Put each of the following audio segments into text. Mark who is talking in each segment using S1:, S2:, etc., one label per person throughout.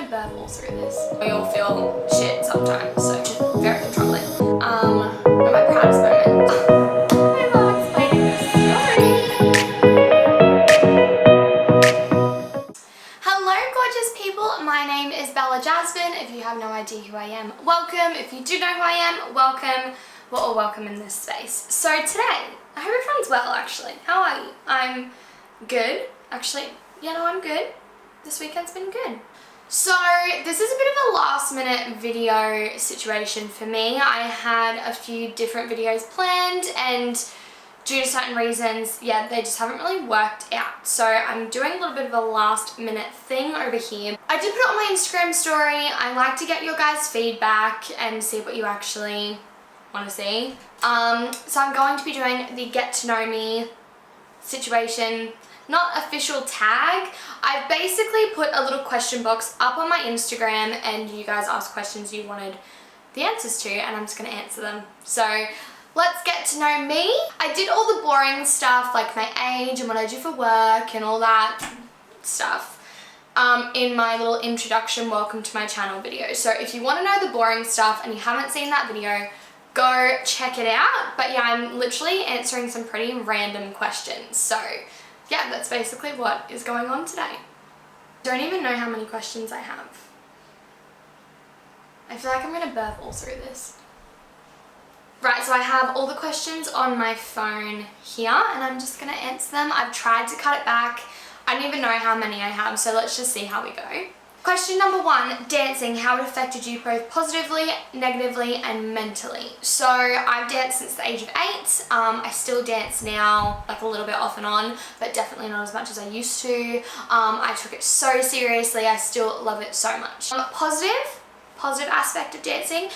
S1: verbal through this. We all feel shit sometimes, so very controlling. Not my proudest moment. I love explaining this story. Hello gorgeous people, my name is Bella Jasmine. If you have no idea who I am, welcome. If you do know who I am, welcome. We're all welcome in this space. So today, I hope everyone's well actually. How are you? I'm good. Actually, yeah, no, I'm good. This weekend's been good. So this is a bit of a last minute video situation for me. I had a few different videos planned and due to certain reasons, yeah, they just haven't really worked out. So I'm doing a little bit of a last minute thing over here. I did put it on my Instagram story. I like to get your guys' feedback and see what you actually want to see. So I'm going to be doing the get to know me situation, not official tag. I've basically put a little question box up on my Instagram and you guys asked questions you wanted the answers to and I'm just going to answer them. So let's get to know me. I did all the boring stuff like my age and what I do for work and all that stuff in my little introduction welcome to my channel video. So if you want to know the boring stuff and you haven't seen that video, go check it out. But yeah, I'm literally answering some pretty random questions. So yeah, that's basically what is going on today. Don't even know how many questions I have. I feel like I'm gonna burp all through this. Right, so I have all the questions on my phone here and I'm just gonna answer them. I've tried to cut it back. I don't even know how many I have, so let's just see how we go. Question number 1, dancing, how it affected you both positively, negatively, and mentally. So I've danced since the age of 8. I still dance now, like a little bit off and on, but definitely not as much as I used to. I took it so seriously, I still love it so much. Positive aspect of dancing.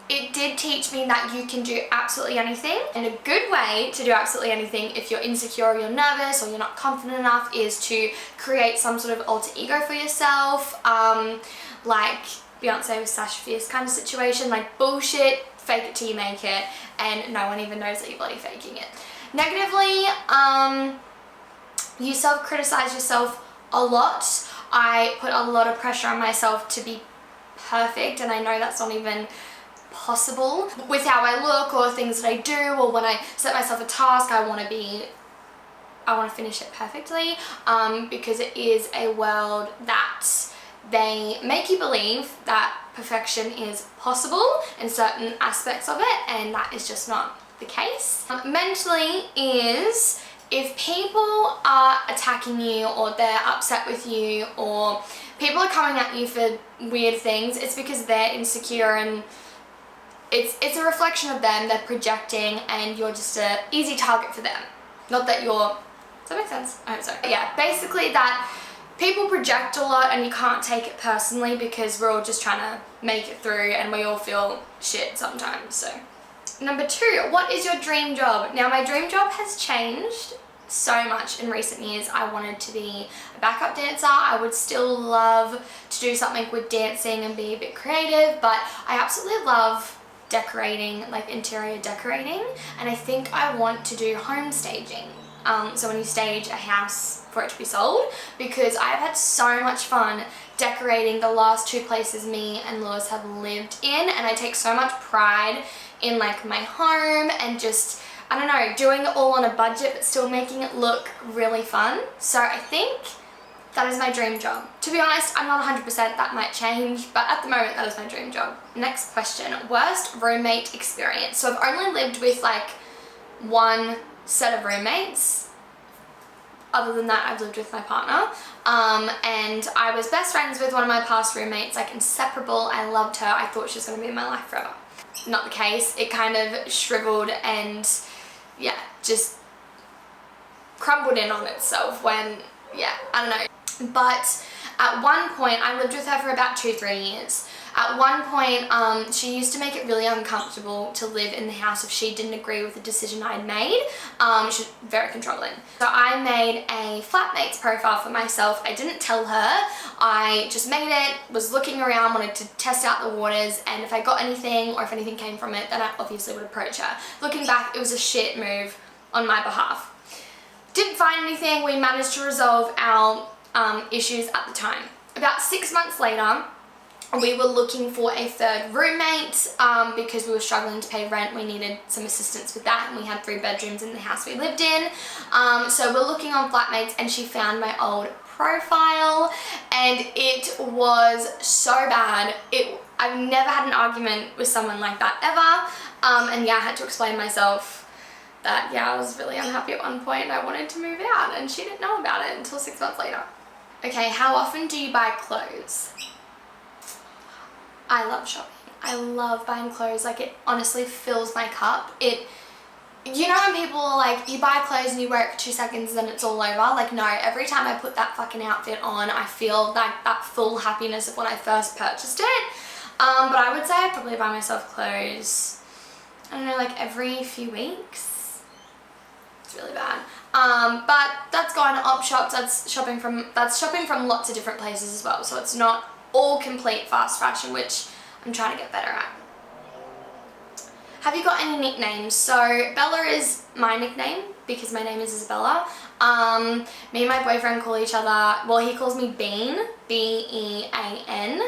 S1: It did teach me that you can do absolutely anything, and a good way to do absolutely anything if you're insecure or you're nervous or you're not confident enough is to create some sort of alter ego for yourself, like Beyonce with Sasha Fierce kind of situation, like bullshit, fake it till you make it, and no one even knows that you're bloody faking it. Negatively, you self-criticize yourself a lot. I put a lot of pressure on myself to be perfect, and I know that's not even possible with how I look or things that I do, or when I set myself a task I want to finish it perfectly, because it is a world that they make you believe that perfection is possible in certain aspects of it, and that is just not the case. Mentally is if people are attacking you or they're upset with you or people are coming at you for weird things, it's because they're insecure and it's a reflection of them. They're projecting and you're just an easy target for them. Not that you're... Does that make sense? I hope so. Yeah, basically that people project a lot and you can't take it personally because we're all just trying to make it through and we all feel shit sometimes. So, number 2, what is your dream job? Now my dream job has changed so much in recent years. I wanted to be a backup dancer. I would still love to do something with dancing and be a bit creative, but I absolutely love decorating, like interior decorating, and I think I want to do home staging. So when you stage a house for it to be sold, because I've had so much fun decorating the last 2 places me and Lewis have lived in, and I take so much pride in like my home and just, I don't know, doing it all on a budget but still making it look really fun. So I think that is my dream job. To be honest, I'm not 100%, that might change, but at the moment that is my dream job. Next question, worst roommate experience. So I've only lived with like 1 set of roommates. Other than that, I've lived with my partner. And I was best friends with one of my past roommates, like inseparable. I loved her. I thought she was gonna be in my life forever. Not the case. It kind of shriveled and yeah, just crumbled in on itself when, yeah, I don't know. But at one point, I lived with her for about 2-3 years. At one point, she used to make it really uncomfortable to live in the house if she didn't agree with the decision I'd made. She was very controlling. So I made a flatmates profile for myself. I didn't tell her. I just made it, was looking around, wanted to test out the waters, and if I got anything or if anything came from it, then I obviously would approach her. Looking back, it was a shit move on my behalf. Didn't find anything. We managed to resolve our issues at the time. about 6 months later, we were looking for a third roommate because we were struggling to pay rent. We needed some assistance with that, and we had 3 bedrooms in the house we lived in. So we're looking on flatmates, and she found my old profile, and it was so bad. I've never had an argument with someone like that ever. And yeah, I had to explain myself that, yeah, I was really unhappy at one point. I wanted to move out, and she didn't know about it until 6 months later. Okay, how often do you buy clothes? I love shopping. I love buying clothes. Like, it honestly fills my cup. You know when people are like, you buy clothes and you wear it for 2 seconds and then it's all over? Like, no, every time I put that fucking outfit on, I feel like that full happiness of when I first purchased it. But I would say I probably buy myself clothes, I don't know, like every few weeks. It's really bad. But that's going to op shops. That's shopping from lots of different places as well. So it's not all complete fast fashion, which I'm trying to get better at. Have you got any nicknames? So Bella is my nickname because my name is Isabella. Me and my boyfriend call each other, well, he calls me Bean, B-E-A-N,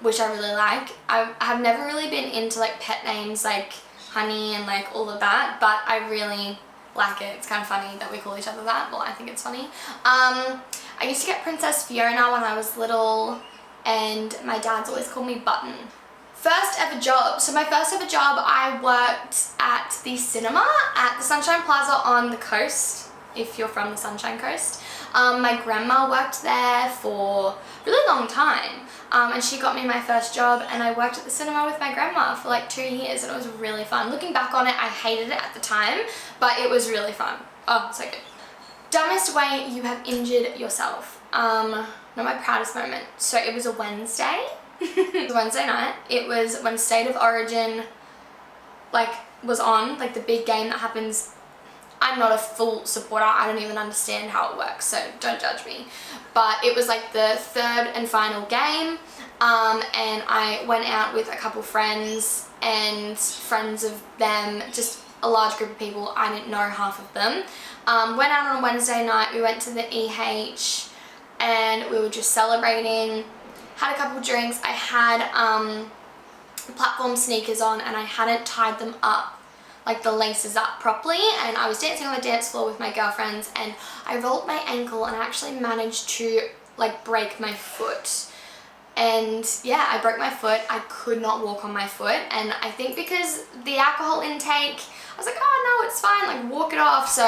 S1: which I really like. I have never really been into like pet names like Honey and like all of that, but I really like it. It's kind of funny that we call each other that. Well, I think it's funny. I used to get Princess Fiona when I was little, and my dad's always called me Button. First ever job. So my first ever job, I worked at the cinema at the Sunshine Plaza on the coast, if you're from the Sunshine Coast. My grandma worked there for a really long time, and she got me my first job, and I worked at the cinema with my grandma for like 2 years, and it was really fun. Looking back on it, I hated it at the time, but it was really fun. Oh, so good. Dumbest way you have injured yourself. Not my proudest moment. So it was a Wednesday. It was Wednesday night. It was when State of Origin was on, like the big game that happens. I'm not a full supporter. I don't even understand how it works, so don't judge me. But it was like the 3rd and final game, and I went out with a couple friends and friends of them, just a large group of people. I didn't know half of them. Went out on a Wednesday night. We went to the EH, and we were just celebrating. Had a couple drinks. I had platform sneakers on, and I hadn't tied them up, like the laces up properly, and I was dancing on the dance floor with my girlfriends, and I rolled my ankle, and I actually managed to like break my foot. And yeah, I broke my foot. I could not walk on my foot, and I think because the alcohol intake, I was like, oh no, it's fine, like walk it off. So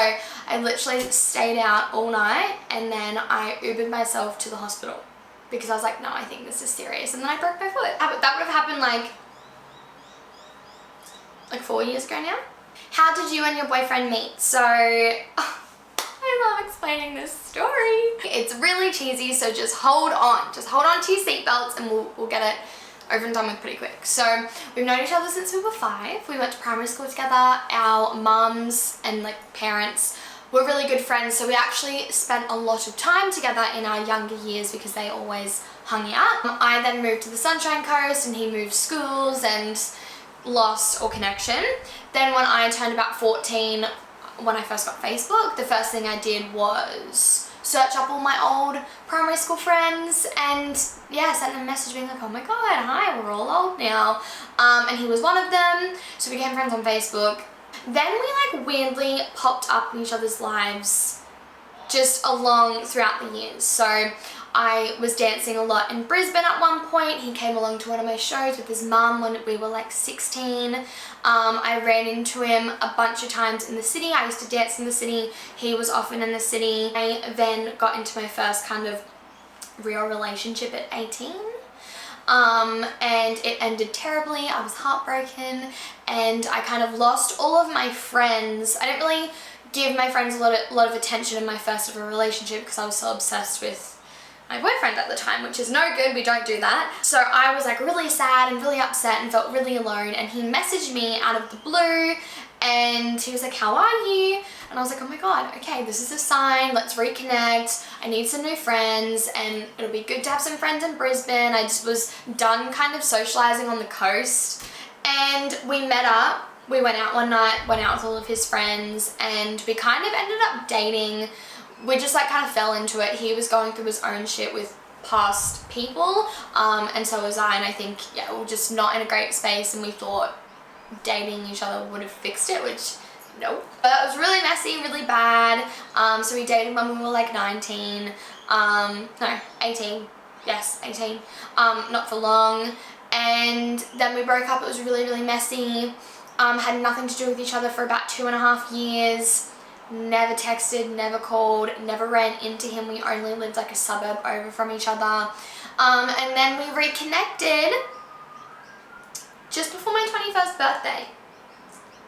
S1: I literally stayed out all night, and then I Ubered myself to the hospital because I was like, no, I think this is serious. And then I broke my foot. That would have happened like 4 years ago now. How did you and your boyfriend meet? So, I love explaining this story. It's really cheesy, so just hold on. Just hold on to your seatbelts, and we'll get it over and done with pretty quick. So we've known each other since we were 5. We went to primary school together. Our mums and like parents were really good friends, so we actually spent a lot of time together in our younger years because they always hung out. I then moved to the Sunshine Coast, and he moved schools and lost all connection. Then when I turned about 14, when I first got Facebook, the first thing I did was search up all my old primary school friends, and yeah, sent them a message being like, oh my god, hi, we're all old now. And he was one of them, so we became friends on Facebook. Then we like weirdly popped up in each other's lives just along throughout the years. So I was dancing a lot in Brisbane at one point. He came along to one of my shows with his mum when we were like 16. I ran into him a bunch of times in the city. I used to dance in the city. He was often in the city. I then got into my first kind of real relationship at 18. And it ended terribly. I was heartbroken, and I kind of lost all of my friends. I didn't really give my friends a lot of attention in my first ever relationship because I was so obsessed with my boyfriend at the time, which is no good. We don't do that. So I was like really sad and really upset and felt really alone, and he messaged me out of the blue, and he was like, how are you? And I was like, oh my god, okay, this is a sign, let's reconnect. I need some new friends, and it'll be good to have some friends in Brisbane. I just was done kind of socializing on the coast, and we met up. We went out one night, went out with all of his friends, and we kind of ended up dating. We just like kind of fell into it. He was going through his own shit with past people, and so was I, and I think, yeah, we were just not in a great space, and we thought dating each other would have fixed it, which nope. But it was really messy, really bad. So we dated when we were like 19, no, 18, yes, 18, not for long, and then we broke up. It was really, really messy. Had nothing to do with each other for about 2.5 years. Never texted, never called, never ran into him. We only lived like a suburb over from each other. And then we reconnected just before my 21st birthday.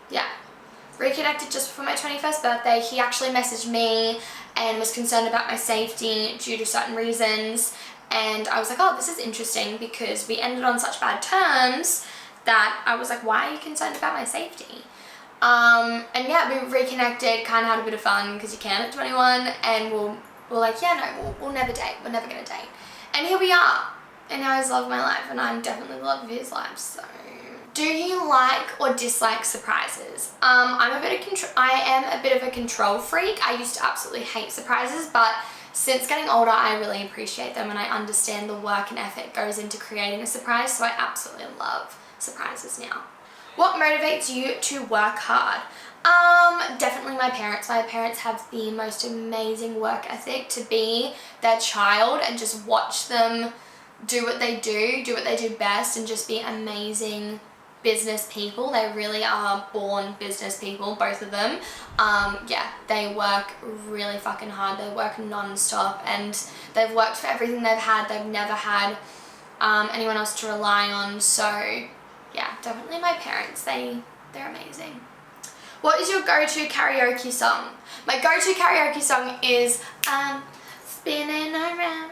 S1: Yeah, reconnected just before my 21st birthday. He actually messaged me and was concerned about my safety due to certain reasons. And I was like, oh, this is interesting, because we ended on such bad terms that I was like, why are you concerned about my safety? And yeah, we reconnected, kind of had a bit of fun, because you can at 21, and we're like, yeah, no, we'll never date. We're never going to date. And here we are. And now he's the love of my life, and I'm definitely the love of his life, so. Do you like or dislike surprises? I am a bit of a control freak. I used to absolutely hate surprises, but since getting older, I really appreciate them, and I understand the work and effort goes into creating a surprise, so I absolutely love surprises now. What motivates you to work hard? Definitely my parents. My parents have the most amazing work ethic. To be their child and just watch them do what they do best, and just be amazing business people. They really are born business people, both of them. Yeah, they work really fucking hard. They work non-stop, and they've worked for everything they've had. They've never had anyone else to rely on, so yeah, definitely my parents. They're amazing. What is your go-to karaoke song? My go-to karaoke song is Spinning Around,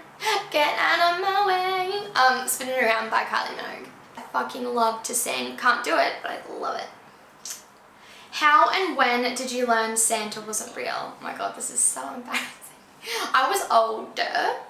S1: Get Out of My Way. Spinning Around by Kylie Minogue. I fucking love to sing. Can't do it, but I love it. How and when did you learn Santa wasn't real? Oh my god, this is so embarrassing. I was older.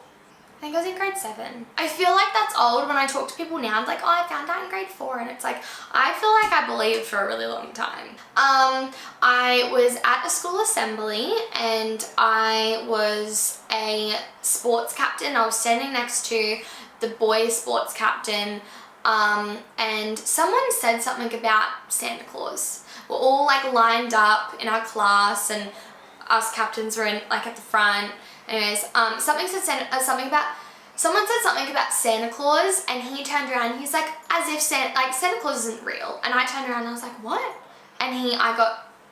S1: I think I was in grade 7. I feel like that's old. When I talk to people now, I'm like, oh, I found out in grade 4, and it's like, I feel like I believed for a really long time. I was at a school assembly, and I was a sports captain. I was standing next to the boys' sports captain, and someone said something about Santa Claus. We're all like lined up in our class, and us captains were in like at the front. Anyways, someone said something about Santa Claus, and he turned around and he's like, as if Santa Claus isn't real. And I turned around and I was like, what? And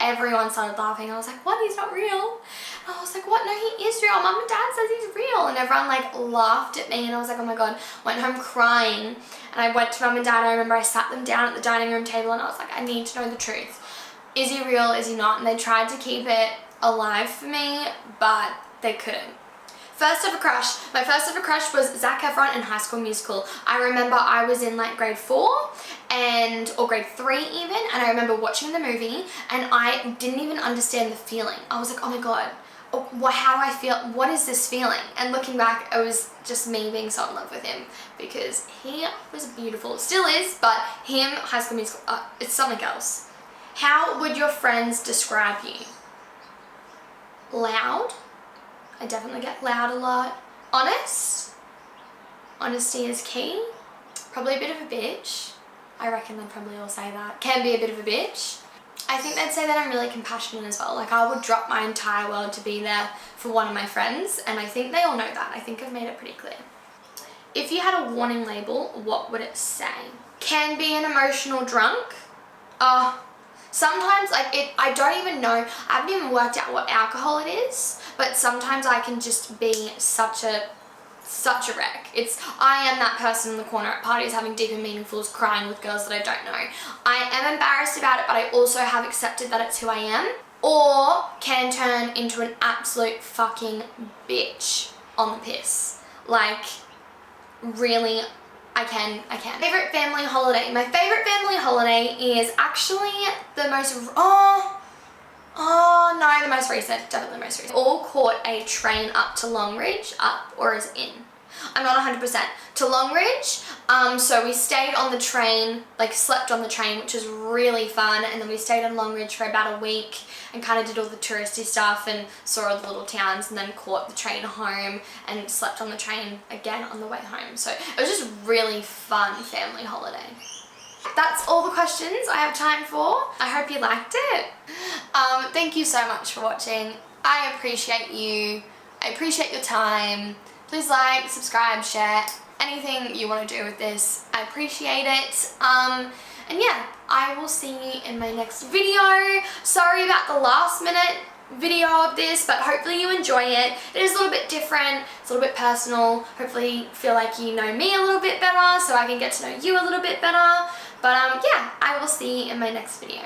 S1: everyone started laughing. I was like, what? He's not real. And I was like, what? No, he is real. Mum and Dad says he's real. And everyone like laughed at me, and I was like, oh my god. Went home crying, and I went to Mum and Dad. I remember I sat them down at the dining room table, and I was like, I need to know the truth. Is he real? Is he not? And they tried to keep it alive for me, but they couldn't. First ever crush. My first ever crush was Zac Efron in High School Musical. I remember I was in like grade 4 or grade 3 even, and I remember watching the movie, and I didn't even understand the feeling. I was like, oh my god, how do I feel? What is this feeling? And looking back, it was just me being so in love with him, because he was beautiful. Still is, but him, High School Musical, it's something else. How would your friends describe you? Loud. I definitely get loud a lot. Honest. Honesty is key. Probably a bit of a bitch. I reckon they'd probably all say that. Can be a bit of a bitch. I think they'd say that I'm really compassionate as well. Like, I would drop my entire world to be there for one of my friends, and I think they all know that. I think I've made it pretty clear. If you had a warning label, what would it say? Can be an emotional drunk. Sometimes, I don't even know, I haven't even worked out what alcohol it is, but sometimes I can just be such a wreck. I am that person in the corner at parties having deep and meaningfuls, crying with girls that I don't know. I am embarrassed about it, but I also have accepted that it's who I am. Or can turn into an absolute fucking bitch on the piss. Like, really, I can. Favorite family holiday. My favorite family holiday is actually the most, the most recent, definitely the most recent. All caught a train up to Longridge, up or as in. I'm not 100%, to Longridge. So we stayed on the train, like slept on the train, which was really fun, and then we stayed in Longridge for about a week and kind of did all the touristy stuff and saw all the little towns, and then caught the train home and slept on the train again on the way home. So it was just really fun family holiday. That's all the questions I have time for. I hope you liked it. Thank you so much for watching. I appreciate you. I appreciate your time. Please like, subscribe, share, anything you want to do with this. I appreciate it. And yeah, I will see you in my next video. Sorry about the last minute video of this, but hopefully you enjoy it. It is a little bit different, it's a little bit personal. Hopefully feel like you know me a little bit better so I can get to know you a little bit better. But yeah, I will see you in my next video.